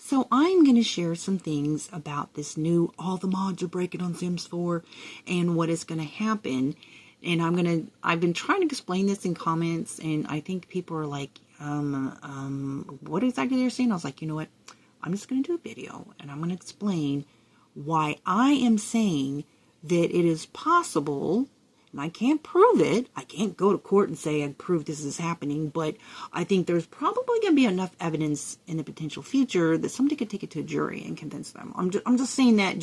So I'm going to share some things about this new, all the mods are breaking on Sims 4 and what is going to happen. And I've been trying to explain this in comments, and I think people are like, what exactly they're saying? I was like, you know what? I'm just going to do a video and I'm going to explain why I am saying that it is possible. And I can't prove it. I can't go to court and say I prove this is happening, but I think there's probably going to be enough evidence in the potential future that somebody could take it to a jury and convince them. I'm just saying that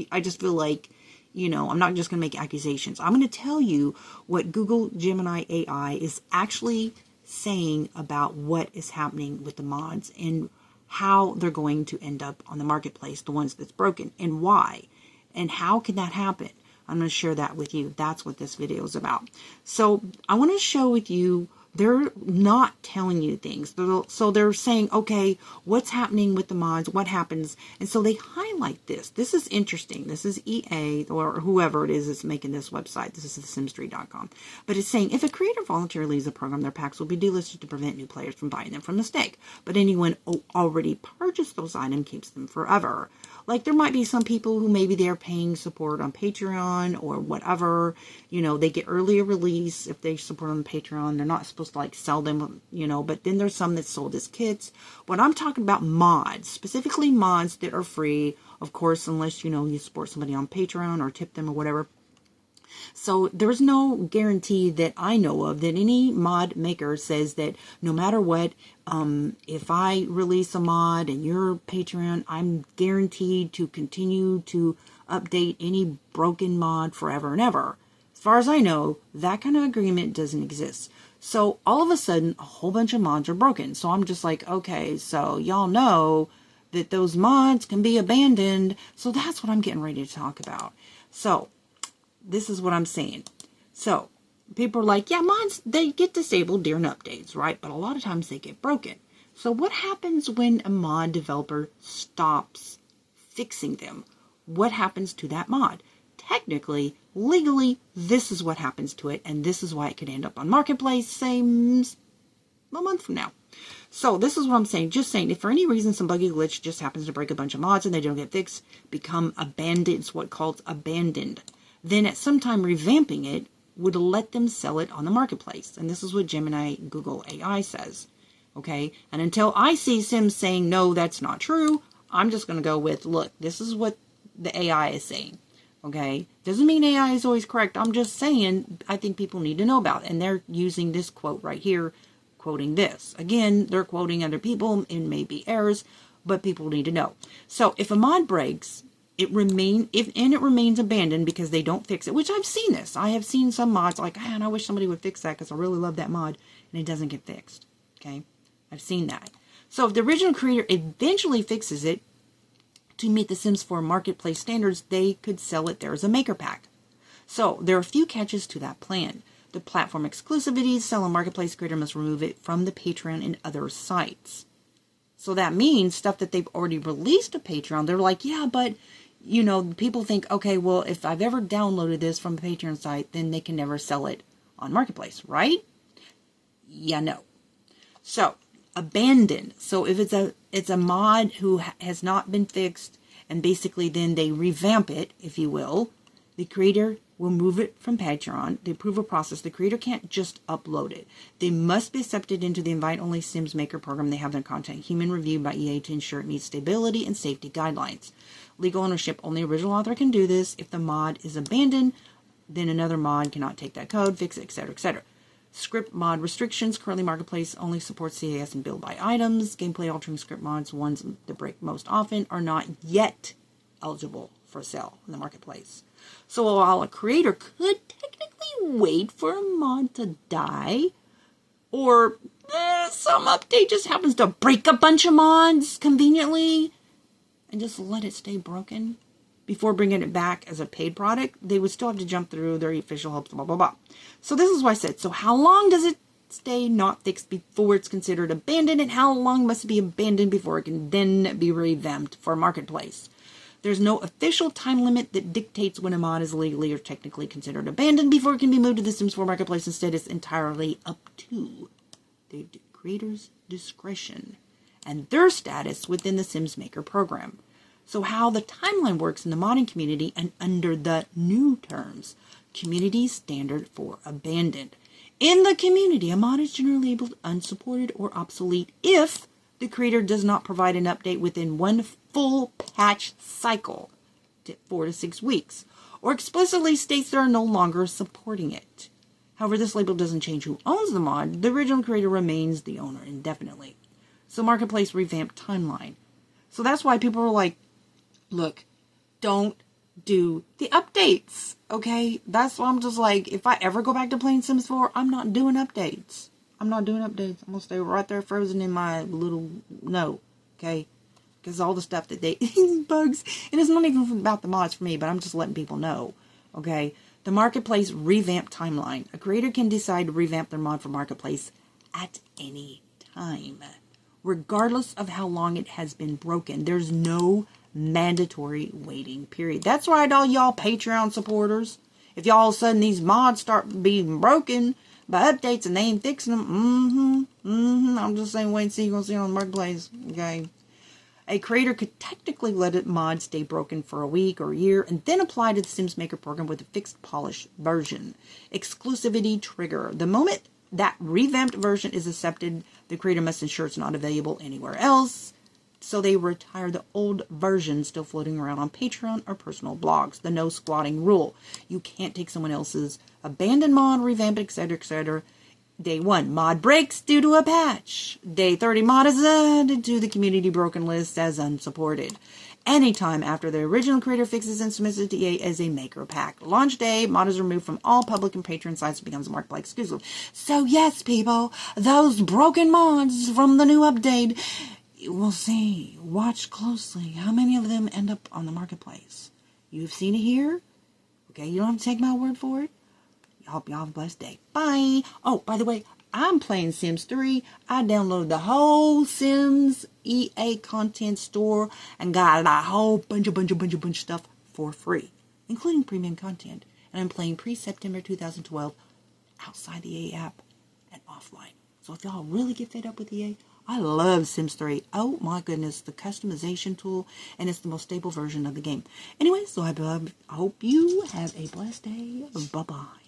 I just feel like, I'm not just going to make accusations. I'm going to tell you what Google Gemini AI is actually saying about what is happening with the mods and how they're going to end up on the marketplace, the ones that's broken, and why, and how can that happen. I'm going to share that with you. That's what this video is about. So I want to show with you, they're not telling you things. So they're saying, okay, what's happening with the mods? What happens? And so they highlight this. This is interesting. This is EA or whoever it is that's making this website. This is the sims3.com. But it's saying, if a creator voluntarily leaves a program, their packs will be delisted to prevent new players from buying them from mistake. But anyone who already purchased those items keeps them forever. Like, there might be some people who maybe they're paying support on Patreon or whatever. They get earlier release if they support on Patreon. They're not supposed to, sell them, but then there's some that's sold as kits. When I'm talking about mods, specifically mods that are free, of course, unless, you support somebody on Patreon or tip them or whatever. So there's no guarantee that I know of that any mod maker says that no matter what, if I release a mod and you're Patreon, I'm guaranteed to continue to update any broken mod forever and ever. As far as I know, that kind of agreement doesn't exist. So all of a sudden, a whole bunch of mods are broken. So I'm just like, okay, so y'all know that those mods can be abandoned. So that's what I'm getting ready to talk about. So this is what I'm saying. So people are like, yeah, mods, they get disabled during updates, right? But a lot of times they get broken. So what happens when a mod developer stops fixing them? What happens to that mod? Technically, legally, this is what happens to it, and this is why it could end up on Marketplace, say, a month from now. So this is what I'm saying. Just saying, if for any reason some buggy glitch just happens to break a bunch of mods and they don't get fixed, become abandoned, it's what's called abandoned. Then at some time revamping it would let them sell it on the marketplace. And this is what Gemini Google AI says. Okay? And until I see Sims saying, no, that's not true, I'm just going to go with, look, this is what the AI is saying. Okay? Doesn't mean AI is always correct. I'm just saying I think people need to know about it. And they're using this quote right here, quoting this. Again, they're quoting other people and maybe errors, but people need to know. So if a mod breaks, it remains abandoned because they don't fix it, which I've seen this. I have seen some mods like, man, I wish somebody would fix that because I really love that mod, and it doesn't get fixed. Okay? I've seen that. So if the original creator eventually fixes it to meet the Sims 4 marketplace standards, they could sell it there as a maker pack. So there are a few catches to that plan. The platform exclusivity, sell a marketplace creator must remove it from the Patreon and other sites. So that means stuff that they've already released to Patreon, they're like, yeah, but people think, okay, well, if I've ever downloaded this from a Patreon site, then they can never sell it on Marketplace, right? Yeah, no. So, abandoned. So if it's a mod who has not been fixed, and basically then they revamp it, if you will, the creator will move it from Patreon. The approval process, the creator can't just upload it. They must be accepted into the invite-only Sims Maker program. They have their content human reviewed by EA to ensure it meets stability and safety guidelines. Legal ownership, only original author can do this. If the mod is abandoned, then another mod cannot take that code, fix it, etc., etc. Script mod restrictions. Currently, Marketplace only supports CAS and build by items. Gameplay altering script mods, ones that break most often, are not yet eligible for sale in the Marketplace. So while a creator could technically wait for a mod to die, or some update just happens to break a bunch of mods conveniently, and just let it stay broken before bringing it back as a paid product, they would still have to jump through their official hoops, blah, blah, blah. So this is why I said, so how long does it stay not fixed before it's considered abandoned, and how long must it be abandoned before it can then be revamped for Marketplace? There's no official time limit that dictates when a mod is legally or technically considered abandoned before it can be moved to the Sims 4 Marketplace. Instead, it's entirely up to the creator's discretion and their status within the Sims Maker program. So how the timeline works in the modding community and under the new terms, community standard for abandoned. In the community, a mod is generally labeled unsupported or obsolete if the creator does not provide an update within one full patch cycle, 4 to 6 weeks, or explicitly states they are no longer supporting it. However, this label doesn't change who owns the mod. The original creator remains the owner indefinitely. So Marketplace revamped timeline. So that's why people are like, look, don't do the updates, okay? That's why I'm just like, if I ever go back to playing Sims 4, I'm not doing updates. I'm going to stay right there frozen in my little note, okay? Because all the stuff that they, bugs, and it's not even about the mods for me, but I'm just letting people know, okay? The Marketplace revamped timeline. A creator can decide to revamp their mod for Marketplace at any time, regardless of how long it has been broken. There's no mandatory waiting period. That's right, all y'all Patreon supporters. If y'all all of a sudden these mods start being broken by updates and they ain't fixing them, I'm just saying, wait and see, you're going to see it on the Marketplace, okay? A creator could technically let a mod stay broken for a week or a year and then apply to the Sims Maker program with a fixed polish version. Exclusivity trigger. The moment that revamped version is accepted, the creator must ensure it's not available anywhere else. So they retire the old version still floating around on Patreon or personal blogs. The no squatting rule. You can't take someone else's abandoned mod, revamp it, etc., etc. Day 1, mod breaks due to a patch. Day 30, mod is added to the community broken list as unsupported. Anytime after the original creator fixes and submits it to EA as a maker pack. Launch day, mod is removed from all public and Patreon sites and becomes a Marketplace exclusive. So yes, people, those broken mods from the new update, we'll see. Watch closely how many of them end up on the Marketplace. You've seen it here. Okay, you don't have to take my word for it. I hope y'all have a blessed day. Bye. Oh, by the way, I'm playing Sims 3. I downloaded the whole Sims EA content store and got a whole bunch of stuff for free, including premium content. And I'm playing pre-September 2012 outside the EA app and offline. So if y'all really get fed up with EA, I love Sims 3. Oh my goodness, the customization tool, and it's the most stable version of the game. Anyway, so I hope you have a blessed day. Bye-bye.